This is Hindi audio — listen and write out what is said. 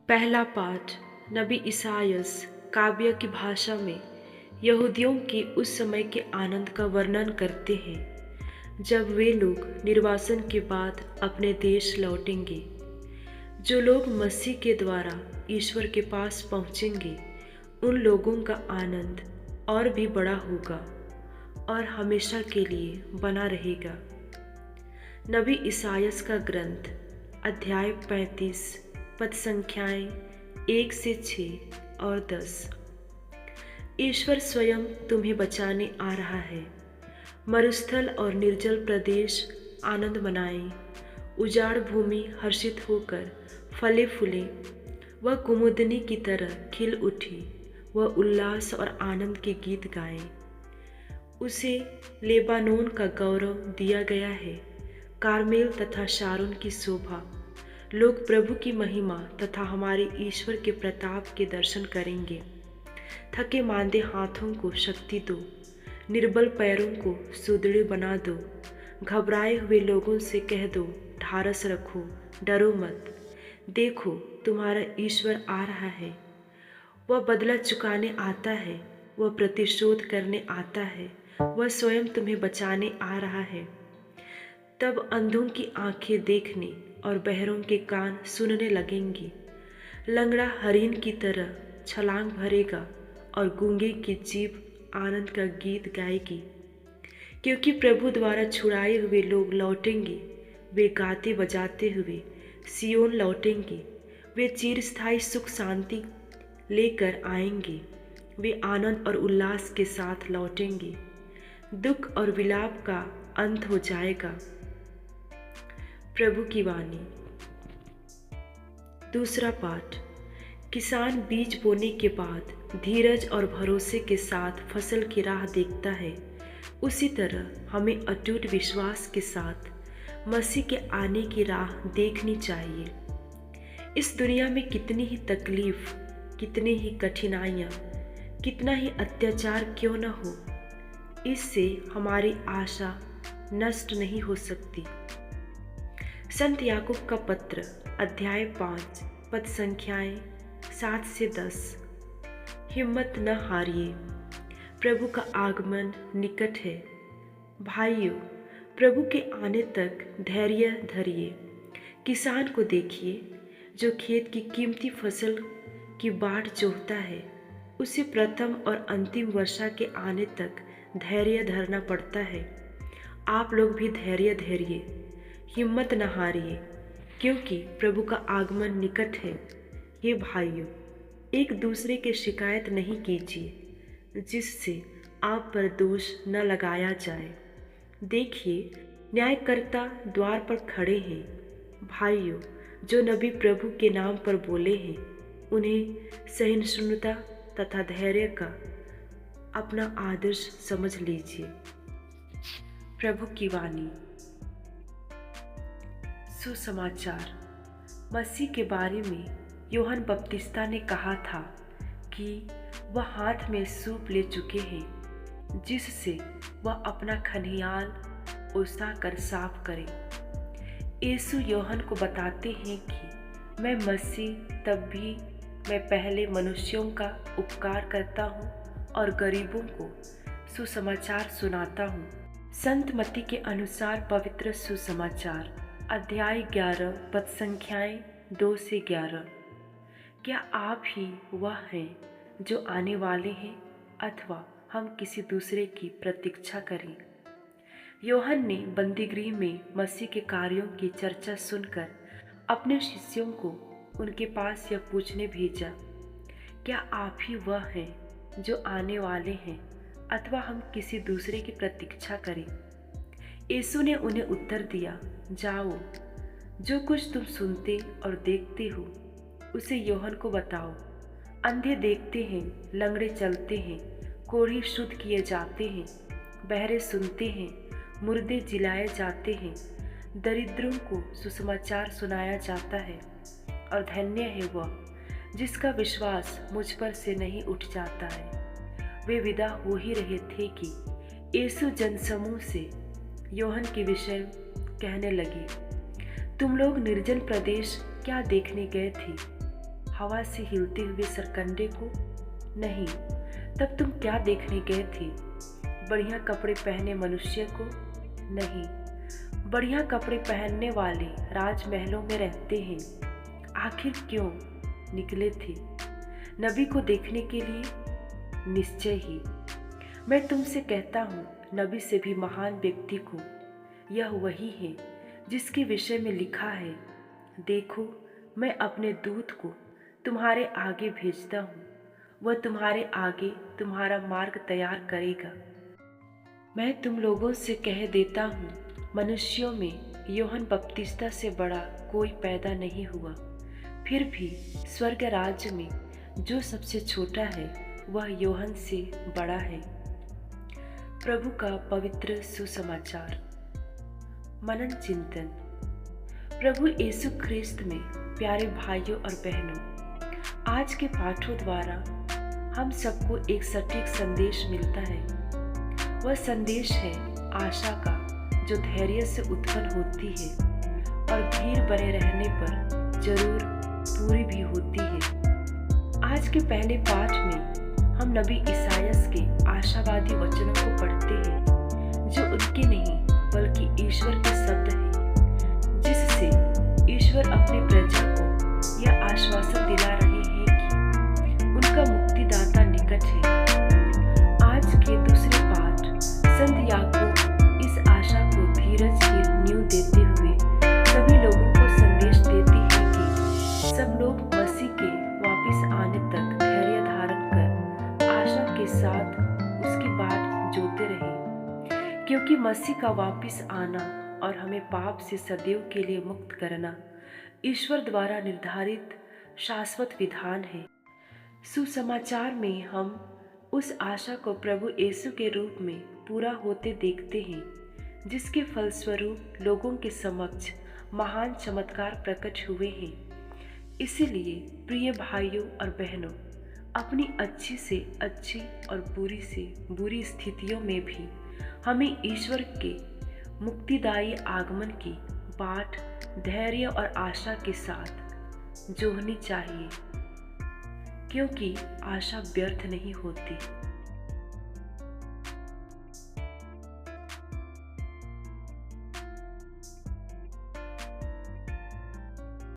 पहला पाठ नबी ईसायास काव्य की भाषा में यहूदियों के उस समय के आनंद का वर्णन करते हैं जब वे लोग निर्वासन के बाद अपने देश लौटेंगे। जो लोग मसीह के द्वारा ईश्वर के पास पहुंचेंगे, उन लोगों का आनंद और भी बड़ा होगा और हमेशा के लिए बना रहेगा। नबी ईसायास का ग्रंथ अध्याय 35 पद संख्याएं 1 से 6 और 10। ईश्वर स्वयं तुम्हें बचाने आ रहा है। मरुस्थल और निर्जल प्रदेश आनंद मनाएं, उजाड़ भूमि हर्षित होकर फले फूले। वह कुमुदनी की तरह खिल उठी, वह उल्लास और आनंद के गीत गाए। उसे लेबानोन का गौरव दिया गया है, कार्मेल तथा शारोन की शोभा। लोग प्रभु की महिमा तथा हमारे ईश्वर के प्रताप के दर्शन करेंगे। थके मांदे हाथों को शक्ति दो, निर्बल पैरों को सुदृढ़ बना दो। घबराए हुए लोगों से कह दो, ढारस रखो, डरो मत। देखो, तुम्हारा ईश्वर आ रहा है। वह बदला चुकाने आता है, वह प्रतिशोध करने आता है, वह स्वयं तुम्हें बचाने आ रहा है। तब अंधों की आंखें देखने और बहरों के कान सुनने लगेंगी। लंगड़ा हरिन की तरह छलांग भरेगा और गूंगे की जीभ आनंद का गीत गाएगी। क्योंकि प्रभु द्वारा छुड़ाए हुए लोग लौटेंगे। वे गाते बजाते हुए सियोन लौटेंगे। वे चिरस्थायी सुख शांति लेकर आएंगे। वे आनंद और उल्लास के साथ लौटेंगे। दुख और विलाप का अंत हो जाएगा। प्रभु की वाणी। दूसरा पाठ। किसान बीज बोने के बाद धीरज और भरोसे के साथ फसल की राह देखता है, उसी तरह हमें अटूट विश्वास के साथ मसीह के आने की राह देखनी चाहिए। इस दुनिया में कितनी ही तकलीफ, कितनी ही कठिनाइयाँ, कितना ही अत्याचार क्यों न हो, इससे हमारी आशा नष्ट नहीं हो सकती। संत याकूब का पत्र अध्याय 5 पद संख्याएं 7 से 10। हिम्मत न हारिए, प्रभु का आगमन निकट है। भाइयों, प्रभु के आने तक धैर्य धरिए। किसान को देखिए जो खेत की कीमती फसल की बाट जोहता है। उसे प्रथम और अंतिम वर्षा के आने तक धैर्य धरना पड़ता है। आप लोग भी धैर्य धरिए, हिम्मत न हारिए, क्योंकि प्रभु का आगमन निकट है। हे भाइयों, एक दूसरे की शिकायत नहीं कीजिए, जिससे आप पर दोष न लगाया जाए। देखिए, न्यायकर्ता द्वार पर खड़े हैं। भाइयों, जो नबी प्रभु के नाम पर बोले हैं, उन्हें सहिष्णुता तथा धैर्य का अपना आदर्श समझ लीजिए। प्रभु की वाणी। सुसमाचार। मसीह के बारे में यूहन्ना बपतिस्ता ने कहा था कि वह हाथ में सूप ले चुके हैं, जिससे वह अपना खलिहान ओसा कर साफ करें। यीशु यूहन्ना को बताते हैं कि मैं मसीह तब भी मैं पहले मनुष्यों का उपकार करता हूँ और गरीबों को सुसमाचार सुनाता हूँ। संत मत्ती के अनुसार पवित्र सुसमाचार अध्याय 11 पद संख्याएं 2 से 11। क्या आप ही वह हैं जो आने वाले हैं, अथवा हम किसी दूसरे की प्रतीक्षा करें? यूहन्ना ने बंदीगृह में मसीह के कार्यों की चर्चा सुनकर अपने शिष्यों को उनके पास यह पूछने भेजा, क्या आप ही वह हैं जो आने वाले हैं, अथवा हम किसी दूसरे की प्रतीक्षा करें? यीशु ने उन्हें उत्तर दिया, जाओ, जो कुछ तुम सुनते और देखते हो उसे यूहन्ना को बताओ। अंधे देखते हैं, लंगड़े चलते हैं, कोढ़ी शुद्ध किए जाते हैं, बहरे सुनते हैं, मुर्दे जिलाए जाते हैं, दरिद्रों को सुसमाचार सुनाया जाता है। और धन्य है वह जिसका विश्वास मुझ पर से नहीं उठ जाता है। वे विदा हो ही रहे थे कि यीशु जनसमूह से यूहन्ना के विषय कहने लगे, तुम लोग निर्जन प्रदेश क्या देखने गए थे? हवा से हिलते हुए सरकंडे को? नहीं। तब तुम क्या देखने गए थे? बढ़िया कपड़े पहने मनुष्य को? नहीं। बढ़िया कपड़े पहनने वाले राजमहलों में रहते हैं। आखिर क्यों निकले थे? नबी को देखने के लिए? निश्चय ही। मैं तुमसे कहता हूँ, नबी से भी महान व्यक्ति को। यह वही है जिसके विषय में लिखा है, देखो मैं अपने दूत को तुम्हारे आगे भेजता हूँ, वह तुम्हारे आगे तुम्हारा मार्ग तैयार करेगा। मैं तुम लोगों से कह देता हूँ, मनुष्यों में यूहन्ना बपतिस्ता से बड़ा कोई पैदा नहीं हुआ। फिर भी स्वर्ग राज्य में जो सबसे छोटा है वह यूहन्ना से बड़ा है। प्रभु का पवित्र सुसमाचार। मनन चिंतन। प्रभु यीशु ख्रिस्त में प्यारे भाइयों और बहनों, आज के पाठों द्वारा हम सबको एक सटीक संदेश मिलता है। वह संदेश है आशा का, जो धैर्य से उत्पन्न होती है और धीर बने रहने पर जरूर पूरी भी होती है। आज के पहले पाठ में हम नबी इसायास के आशावादी वचनों को पढ़ते हैं, जो उनके नहीं बल्कि ईश्वर के शब्द हैं, जिससे ईश्वर अपने प्रजा को यह आश्वासन दिला रहे हैं कि उनका मुक्तिदाता निकट है। आज के दूसरे पाठ संत याकूब इस आशा को धीरज की नींव देते हुए सभी लोगों को संदेश देती है कि सब लोग मसीह के वापस आने तक धैर्य धारण कर आशा के साथ उसकी बाट जोते रहें, क्योंकि मसीह का वापस आना और हमें पाप से सदैव के लिए मुक्त करना ईश्वर द्वारा निर्धारित शाश्वत विधान है। सुसमाचार में हम उस आशा को प्रभु यीशु के रूप में पूरा होते देखते हैं, जिसके फलस्वरूप लोगों के समक्ष महान चमत्कार प्रकट हुए हैं। इसीलिए प्रिय भाइयों और बहनों, अपनी अच्छी से अच्छी और बुरी से बुरी स्थितियों में भी हमें ईश्वर के मुक्तिदायी आगमन की बाट धैर्य और आशा के साथ जोहनी चाहिए, क्योंकि आशा व्यर्थ नहीं होती।